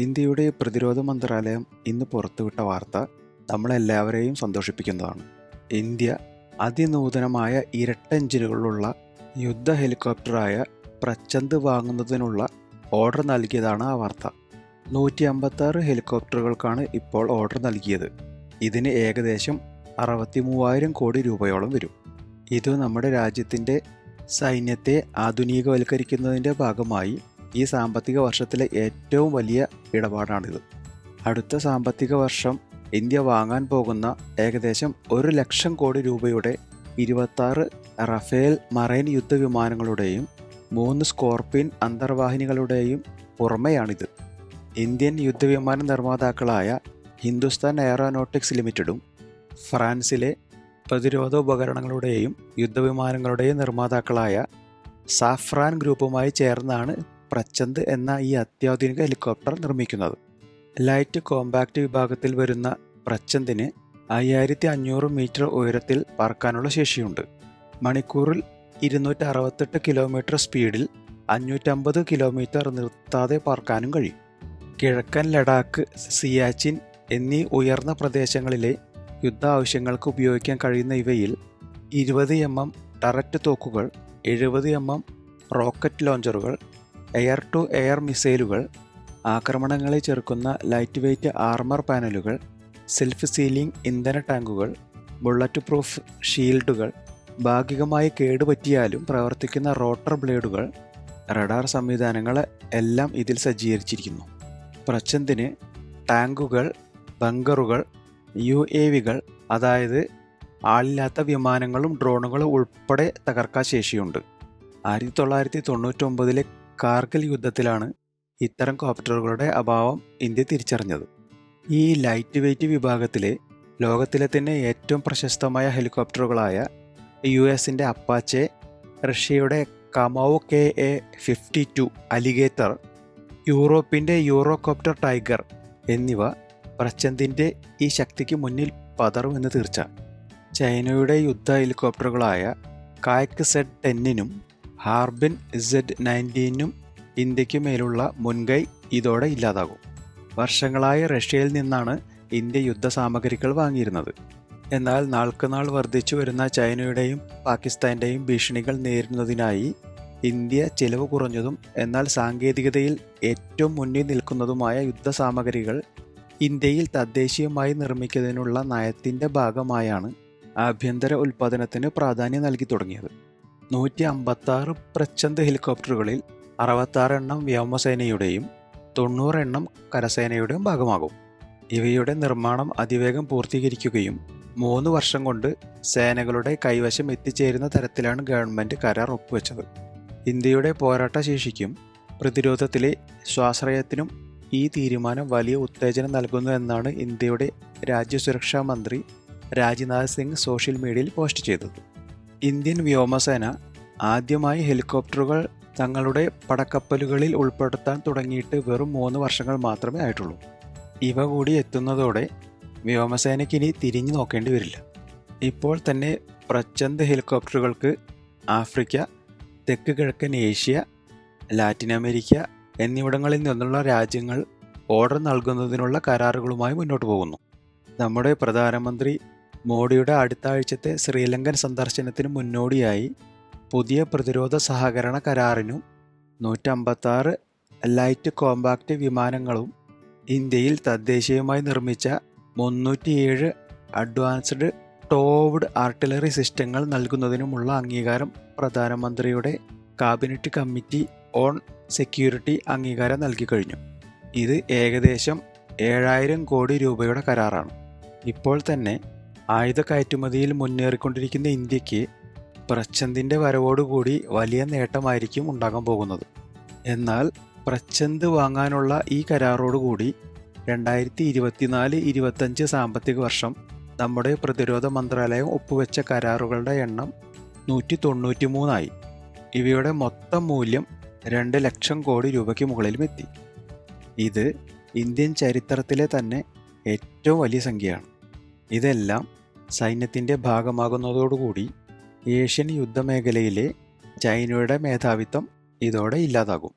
ഇന്ത്യയുടെ പ്രതിരോധ മന്ത്രാലയം ഇന്ന് പുറത്തുവിട്ട വാർത്ത നമ്മളെല്ലാവരെയും സന്തോഷിപ്പിക്കുന്നതാണ്. ഇന്ത്യ അതിനൂതനമായ ഇരട്ട എഞ്ചിനുകളുള്ള യുദ്ധ ഹെലികോപ്റ്ററായ പ്രചന്ദ് വാങ്ങുന്നതിനുള്ള ഓർഡർ നൽകിയതാണ് ആ വാർത്ത. 156 ഹെലികോപ്റ്ററുകൾക്കാണ് ഇപ്പോൾ ഓർഡർ നൽകിയത്. ഇതിന് ഏകദേശം 63,000 കോടി രൂപയോളം വരും. ഇത് നമ്മുടെ രാജ്യത്തിൻ്റെ സൈന്യത്തെ ആധുനികവൽക്കരിക്കുന്നതിൻ്റെ ഭാഗമായി ഈ സാമ്പത്തിക വർഷത്തിലെ ഏറ്റവും വലിയ ഇടപാടാണിത്. അടുത്ത സാമ്പത്തിക വർഷം ഇന്ത്യ വാങ്ങാൻ പോകുന്ന ഏകദേശം 1,00,000 കോടി രൂപയുടെ 26 റഫേൽ മറൈൻ യുദ്ധവിമാനങ്ങളുടെയും 3 സ്കോർപിൻ അന്തർവാഹിനികളുടെയും പുറമെയാണിത്. ഇന്ത്യൻ യുദ്ധവിമാന നിർമ്മാതാക്കളായ ഹിന്ദുസ്ഥാൻ എയറോനോട്ടിക്സ് ലിമിറ്റഡും ഫ്രാൻസിലെ പ്രതിരോധോപകരണങ്ങളുടെയും യുദ്ധവിമാനങ്ങളുടെയും നിർമ്മാതാക്കളായ സാഫ്രാൻ ഗ്രൂപ്പുമായി ചേർന്നാണ് പ്രചന്ദ് എന്ന ഈ അത്യാധുനിക ഹെലികോപ്റ്റർ നിർമ്മിക്കുന്നത്. ലൈറ്റ് കോമ്പാക്റ്റ് വിഭാഗത്തിൽ വരുന്ന പ്രചന്ദിന് 5500 മീറ്റർ ഉയരത്തിൽ പറക്കാനുള്ള ശേഷിയുണ്ട്. മണിക്കൂറിൽ 268 കിലോമീറ്റർ സ്പീഡിൽ 550 കിലോമീറ്റർ നിർത്താതെ പറക്കാനും കഴിയും. കിഴക്കൻ ലഡാക്ക്, സിയാച്ചിൻ എന്നീ ഉയർന്ന പ്രദേശങ്ങളിലെ യുദ്ധ ആവശ്യങ്ങൾക്ക് ഉപയോഗിക്കാൻ കഴിയുന്ന ഇവയിൽ 20 mm ടററ്റ് തോക്കുകൾ, 70 mm റോക്കറ്റ് ലോഞ്ചറുകൾ, എയർ ടു എയർ മിസൈലുകൾ, ആക്രമണങ്ങളെ ചെറുക്കുന്ന ലൈറ്റ് വെയ്റ്റ് ആർമർ പാനലുകൾ, സെൽഫ് സീലിംഗ് ഇന്ധന ടാങ്കുകൾ, ബുള്ളറ്റ് പ്രൂഫ് ഷീൽഡുകൾ, ഭാഗികമായി കേടുപറ്റിയാലും പ്രവർത്തിക്കുന്ന റോട്ടർ ബ്ലേഡുകൾ, റഡാർ സംവിധാനങ്ങൾ എല്ലാം ഇതിൽ സജ്ജീകരിച്ചിരിക്കുന്നു. പ്രചന്ദിന് ടാങ്കുകൾ, ബങ്കറുകൾ, UAVകൾ അതായത് ആളില്ലാത്ത വിമാനങ്ങളും ഡ്രോണുകളും ഉൾപ്പെടെ തകർക്കാൻ ശേഷിയുണ്ട്. 1999 കാർഗിൽ യുദ്ധത്തിലാണ് ഇത്തരം കോപ്റ്ററുകളുടെ അഭാവം ഇന്ത്യ തിരിച്ചറിഞ്ഞത്. ഈ ലൈറ്റ് വെയ്റ്റ് വിഭാഗത്തിലെ ലോകത്തിലെ തന്നെ ഏറ്റവും പ്രശസ്തമായ ഹെലികോപ്റ്ററുകളായ US-ന്റെ അപ്പാച്ചെ, റഷ്യയുടെ കമോവ് KA-52 അലിഗേറ്റർ, യൂറോപ്പിൻ്റെ യൂറോകോപ്റ്റർ ടൈഗർ എന്നിവ പ്രചന്ദിൻ്റെ ഈ ശക്തിക്ക് മുന്നിൽ പതറുമെന്ന് തീർച്ച. ചൈനയുടെ യുദ്ധ ഹെലികോപ്റ്ററുകളായ കായ്ക്ക് Z-10നും ഹാർബിൻ Z-19നും ഇന്ത്യക്ക് മേലുള്ള മുൻകൈ ഇതോടെ ഇല്ലാതാകും. വർഷങ്ങളായി റഷ്യയിൽ നിന്നാണ് ഇന്ത്യ യുദ്ധസാമഗ്രികൾ വാങ്ങിയിരുന്നത്. എന്നാൽ നാൾക്കുനാൾ വർദ്ധിച്ചു വരുന്ന ചൈനയുടെയും പാകിസ്ഥാൻ്റെയും ഭീഷണികൾ നേരിടുന്നതിനായി ഇന്ത്യ ചെലവ് കുറഞ്ഞതും എന്നാൽ സാങ്കേതികതയിൽ ഏറ്റവും മുന്നിൽ നിൽക്കുന്നതുമായ യുദ്ധസാമഗ്രികൾ ഇന്ത്യയിൽ തദ്ദേശീയമായി നിർമ്മിക്കുന്നതിനുള്ള നയത്തിൻ്റെ ഭാഗമായാണ് ആഭ്യന്തര ഉൽപ്പാദനത്തിന് പ്രാധാന്യം നൽകി തുടങ്ങിയത്. 156 പ്രചന്ദ് ഹെലികോപ്റ്ററുകളിൽ 66 എണ്ണം വ്യോമസേനയുടെയും 90 എണ്ണം കരസേനയുടെയും ഭാഗമാകും. ഇവയുടെ നിർമ്മാണം അതിവേഗം പൂർത്തീകരിക്കുകയും 3 വർഷം കൊണ്ട് സേനകളുടെ കൈവശം എത്തിച്ചേരുന്ന തരത്തിലാണ് ഗവൺമെൻറ് കരാർ ഒപ്പുവെച്ചത്. ഇന്ത്യയുടെ പോരാട്ട ശേഷിക്കും പ്രതിരോധത്തിലെ സ്വാശ്രയത്തിനും ഈ തീരുമാനം വലിയ ഉത്തേജനം നൽകുന്നു എന്നാണ് ഇന്ത്യയുടെ രാജ്യസുരക്ഷാ മന്ത്രി രാജ്നാഥ് സിംഗ് സോഷ്യൽ മീഡിയയിൽ പോസ്റ്റ് ചെയ്തത്. ഇന്ത്യൻ വ്യോമസേന ആദ്യമായി ഹെലികോപ്റ്ററുകൾ തങ്ങളുടെ പടക്കപ്പലുകളിൽ ഉൾപ്പെടുത്താൻ തുടങ്ങിയിട്ട് വെറും 3 വർഷങ്ങൾ മാത്രമേ ആയിട്ടുള്ളൂ. ഇവ കൂടി എത്തുന്നതോടെ വ്യോമസേനയ്ക്കിനി തിരിഞ്ഞു നോക്കേണ്ടി വരില്ല. ഇപ്പോൾ തന്നെ പ്രചന്ദ് ഹെലികോപ്റ്ററുകൾക്ക് ആഫ്രിക്ക, തെക്ക് കിഴക്കൻ ഏഷ്യ, ലാറ്റിൻ അമേരിക്ക എന്നിവിടങ്ങളിൽ നിന്നുള്ള രാജ്യങ്ങൾ ഓർഡർ നൽകുന്നതിനുള്ള കരാറുകളുമായി മുന്നോട്ട് പോകുന്നു. നമ്മുടെ പ്രധാനമന്ത്രി മോഡിയുടെ അടുത്ത ആഴ്ചത്തെ ശ്രീലങ്കൻ സന്ദർശനത്തിന് മുന്നോടിയായി പുതിയ പ്രതിരോധ സഹകരണ കരാറിനും 156 ലൈറ്റ് കോമ്പാക്റ്റ് വിമാനങ്ങളും ഇന്ത്യയിൽ തദ്ദേശീയമായി നിർമ്മിച്ച 307 അഡ്വാൻസ്ഡ് ടോവ്ഡ് ആർട്ടിലറി സിസ്റ്റങ്ങൾ നൽകുന്നതിനുമുള്ള അംഗീകാരം പ്രധാനമന്ത്രിയുടെ കാബിനറ്റ് കമ്മിറ്റി ഓൺ സെക്യൂരിറ്റി അംഗീകാരം നൽകിക്കഴിഞ്ഞു. ഇത് ഏകദേശം 7,000 കോടി രൂപയുടെ കരാറാണ്. ഇപ്പോൾ തന്നെ ആയുധ കയറ്റുമതിയിൽ മുന്നേറിക്കൊണ്ടിരിക്കുന്ന ഇന്ത്യക്ക് പ്രചന്ദിൻ്റെ വരവോടുകൂടി വലിയ നേട്ടമായിരിക്കും ഉണ്ടാകാൻ പോകുന്നത്. എന്നാൽ പ്രചന്ദ് വാങ്ങാനുള്ള ഈ കരാറോടുകൂടി 2024-25 സാമ്പത്തിക വർഷം നമ്മുടെ പ്രതിരോധ മന്ത്രാലയം ഒപ്പുവെച്ച കരാറുകളുടെ എണ്ണം 193 ആയി. ഇവയുടെ മൊത്തം മൂല്യം 2,00,000 കോടി രൂപയ്ക്ക് മുകളിലും എത്തി. ഇത് ഇന്ത്യൻ ചരിത്രത്തിലെ തന്നെ ഏറ്റവും വലിയ സംഖ്യയാണ്. ഇതെല്ലാം സൈന്യത്തിൻ്റെ ഭാഗമാകുന്നതോടുകൂടി ഏഷ്യൻ യുദ്ധമേഖലയിലെ ചൈനയുടെ മേധാവിത്വം ഇതോടെ ഇല്ലാതാകും.